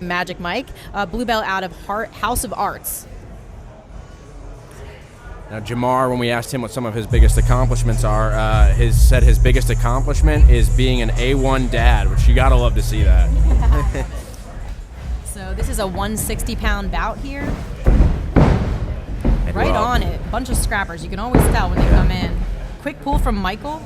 Magic Mike, blue belt out of House of Arts. Now, Jamar, when we asked him what some of his biggest accomplishments are, said his biggest accomplishment is being an A1 dad, which you gotta love to see that. Yeah. So this is a 160-pound bout here. And right on it. Bunch of scrappers. You can always tell when they come in. Quick pull from Michael.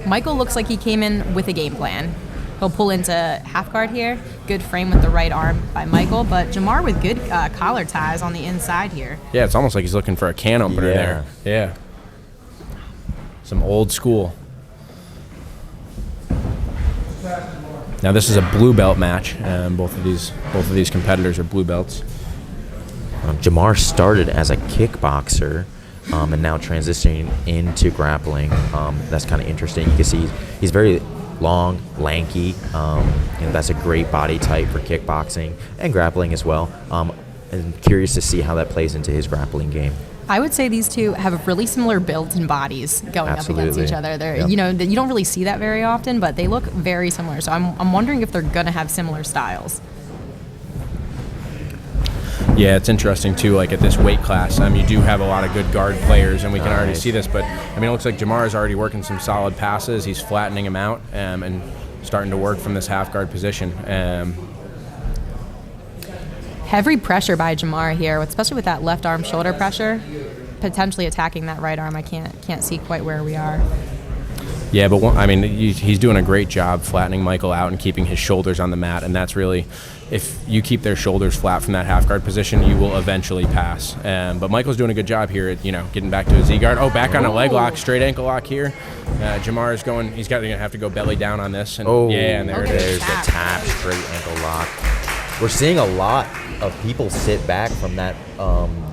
Michael looks like he came in with a game plan. He'll pull into half guard here. Good frame with the right arm by Michael, but Jamar with good collar ties on the inside here. Yeah, it's almost like he's looking for a can opener there. Yeah. Some old school. Now this is a blue belt match. Both of these competitors are blue belts. Jamar started as a kickboxer and now transitioning into grappling. That's kind of interesting. You can see he's very long, lanky. That's a great body type for kickboxing and grappling as well. And curious to see how that plays into his grappling game. I would say these two have really similar builds and bodies going up against each other. They're, you don't really see that very often, but they look very similar. So I'm wondering if they're going to have similar styles. Yeah, it's interesting too. Like at this weight class, you do have a lot of good guard players, and we can already see this. But it looks like Jamar is already working some solid passes. He's flattening him out and starting to work from this half guard position. Heavy pressure by Jamar here, especially with that left arm shoulder pressure, potentially attacking that right arm. I can't see quite where we are. Yeah, but he's doing a great job flattening Michael out and keeping his shoulders on the mat, and that's really, if you keep their shoulders flat from that half guard position, you will eventually pass. But Michael's doing a good job here at getting back to his Z guard. Oh, back on a leg lock, straight ankle lock here. Jamar is going. He's going to have to go belly down on this. And, and there it is. There's the tap, straight ankle lock. We're seeing a lot of people sit back from that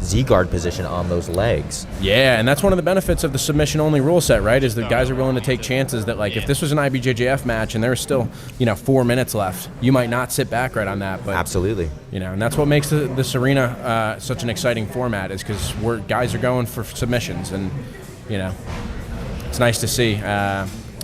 Z-guard position on those legs. Yeah, and that's one of the benefits of the submission-only rule set, right, is that guys are willing to take chances that, like, if this was an IBJJF match and there was still, 4 minutes left, you might not sit back right on that. But absolutely. And that's what makes this arena such an exciting format, is because guys are going for submissions, and, it's nice to see.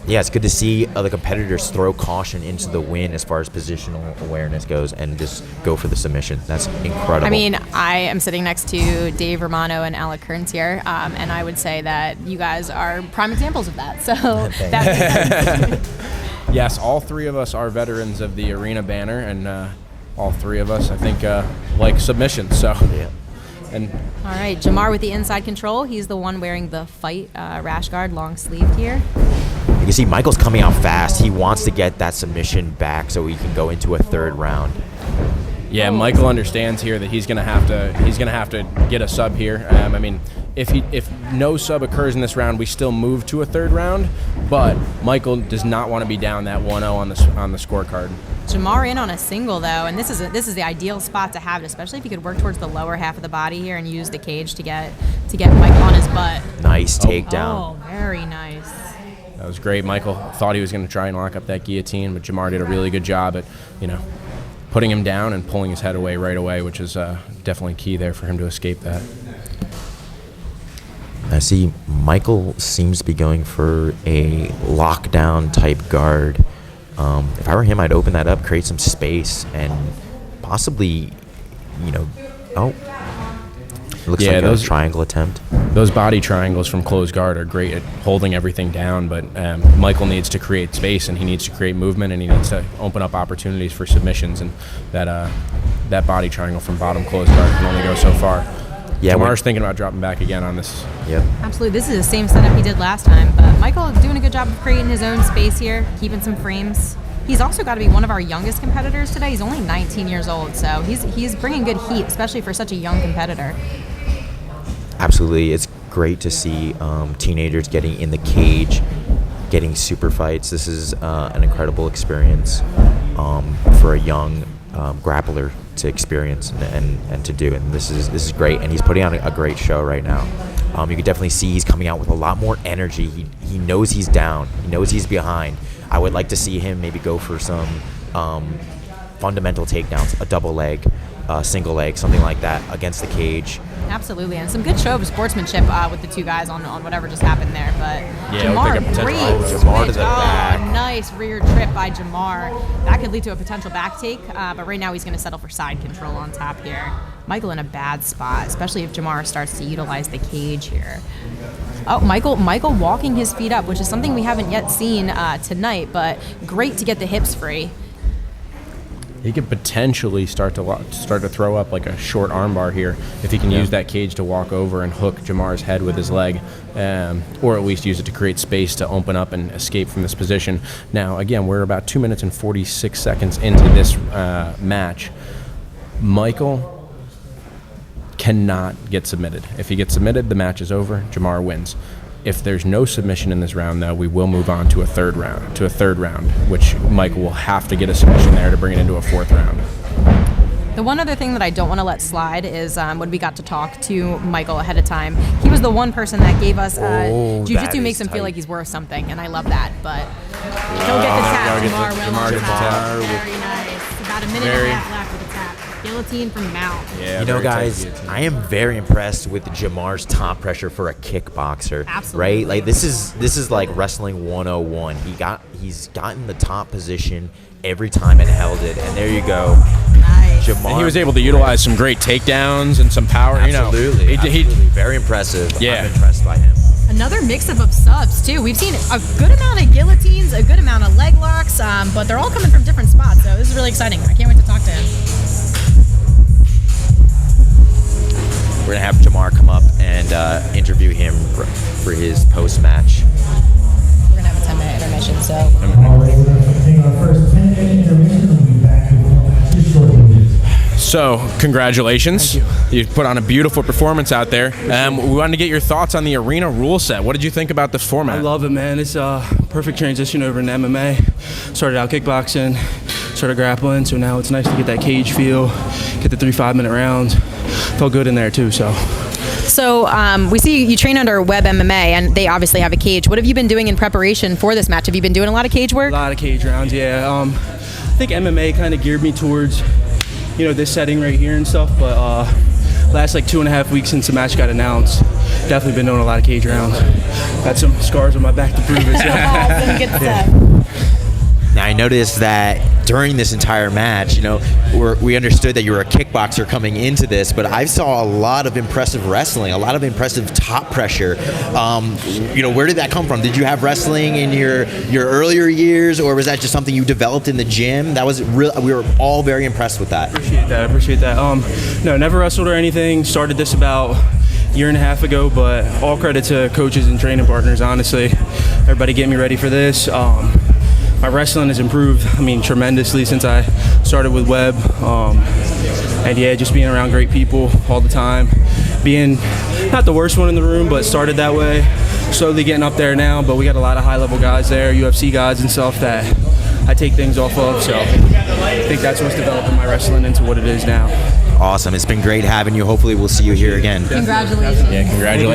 Yeah, it's good to see the competitors throw caution into the wind as far as positional awareness goes and just go for the submission. That's incredible. I am sitting next to Dave Romano and Alec Kearns here, and I would say that you guys are prime examples of that. So that makes sense. Yes, all three of us are veterans of the arena banner, and all three of us, I think, like submissions. So. Yeah. And all right, Jamar with the inside control. He's the one wearing the fight rash guard, long sleeved here. You can see Michael's coming out fast. He wants to get that submission back so he can go into a third round. Yeah, Michael understands here that he's gonna have to get a sub here. If no sub occurs in this round, we still move to a third round. But Michael does not want to be down that 1-0 on the scorecard. Jamar in on a single though, and this is the ideal spot to have it, especially if you could work towards the lower half of the body here and use the cage to get Michael on his butt. Nice takedown. Oh, very nice. That was great. Michael thought he was going to try and lock up that guillotine, but Jamar did a really good job at, putting him down and pulling his head away right away, which is definitely key there for him to escape that. I see Michael seems to be going for a lockdown type guard. If I were him, I'd open that up, create some space, and possibly, looks like a triangle attempt. Those body triangles from closed guard are great at holding everything down, but Michael needs to create space, and he needs to create movement, and he needs to open up opportunities for submissions, and that body triangle from bottom closed guard can only go so far. Yeah, Jamar's thinking about dropping back again on this. Yep. Absolutely. This is the same setup he did last time, but Michael is doing a good job of creating his own space here, keeping some frames. He's also got to be one of our youngest competitors today. He's only 19 years old, so he's bringing good heat, especially for such a young competitor. Absolutely. It's great to see teenagers getting in the cage, getting super fights. This is an incredible experience for a young grappler to experience and to do, and this is great, and he's putting on a great show right now. You can definitely see he's coming out with a lot more energy. He knows he's down, he knows he's behind. I would like to see him maybe go for some fundamental takedowns, a double leg, single leg, something like that against the cage. Absolutely, and some good show of sportsmanship with the two guys on whatever just happened there. But Yeah, it looked like a Jamar, potential- great Jamar to switch. the back. Nice rear trip by Jamar. That could lead to a potential back take, but right now he's going to settle for side control on top here. Michael in a bad spot, especially if Jamar starts to utilize the cage here. Oh, Michael walking his feet up, which is something we haven't yet seen tonight, but great to get the hips free. He could potentially start to throw up like a short armbar here if he can use that cage to walk over and hook Jamar's head with his leg, or at least use it to create space to open up and escape from this position. Now, again, we're about 2 minutes and 46 seconds into this match. Michael cannot get submitted. If he gets submitted, the match is over. Jamar wins. If there's no submission in this round, though, we will move on to a third round, which Michael will have to get a submission there to bring it into a fourth round. The one other thing that I don't want to let slide is when we got to talk to Michael ahead of time. He was the one person that gave us that jiu-jitsu makes is him feel tight. like he's worth something, and I love that. But go get the tap, Jamar. Jamar gets the tap. Very nice. About a minute and a half left with the tap. Guillotine from Mount. Yeah, You know, very tight guys, guillotine. I am very impressed with Jamar's top pressure for a kickboxer. Absolutely. Right? Like this is like wrestling 101. He's gotten the top position every time and held it. And there you go. Nice. Jamar. And he was able to utilize some great takedowns and some power. Absolutely. He very impressive. Yeah. I'm impressed by him. Another mix-up of subs, too. We've seen a good amount of guillotines, a good amount of leg locks, but they're all coming from different spots, so this is really exciting. I can't wait to talk to him. We're going to have Jamar come up and interview him for his post-match. We're going to have a 10-minute intermission, so... All right, we're going to take our first 10-minute intermission and we'll be back in matches shortly. So, congratulations. You put on a beautiful performance out there. We wanted to get your thoughts on the arena rule set. What did you think about the format? I love it, man. It's a perfect transition over into MMA. Started out kickboxing, started grappling, so now it's nice to get that cage feel, get the 3 5-minute rounds. Felt good in there, too, so. So we see you train under Web MMA, and they obviously have a cage. What have you been doing in preparation for this match? Have you been doing a lot of cage work? A lot of cage rounds, yeah. I think MMA kind of geared me towards, this setting right here and stuff, but last like 2.5 weeks since the match got announced, definitely been doing a lot of cage rounds. Got some scars on my back to prove it. So. Some good stuff. Now, I noticed that during this entire match, we understood that you were a kickboxer coming into this, but I saw a lot of impressive wrestling, a lot of impressive top pressure. Where did that come from? Did you have wrestling in your earlier years, or was that just something you developed in the gym? That was real. We were all very impressed with that. I appreciate that. No, never wrestled or anything. Started this about a year and a half ago, but all credit to coaches and training partners, honestly. Everybody get me ready for this. My wrestling has improved, tremendously since I started with Webb. And yeah, just being around great people all the time. Being not the worst one in the room, but started that way. Slowly getting up there now, but we got a lot of high-level guys there, UFC guys and stuff that I take things off of. So I think that's what's developing my wrestling into what it is now. Awesome. It's been great having you. Hopefully we'll see you here again. Congratulations. Yeah, congratulations.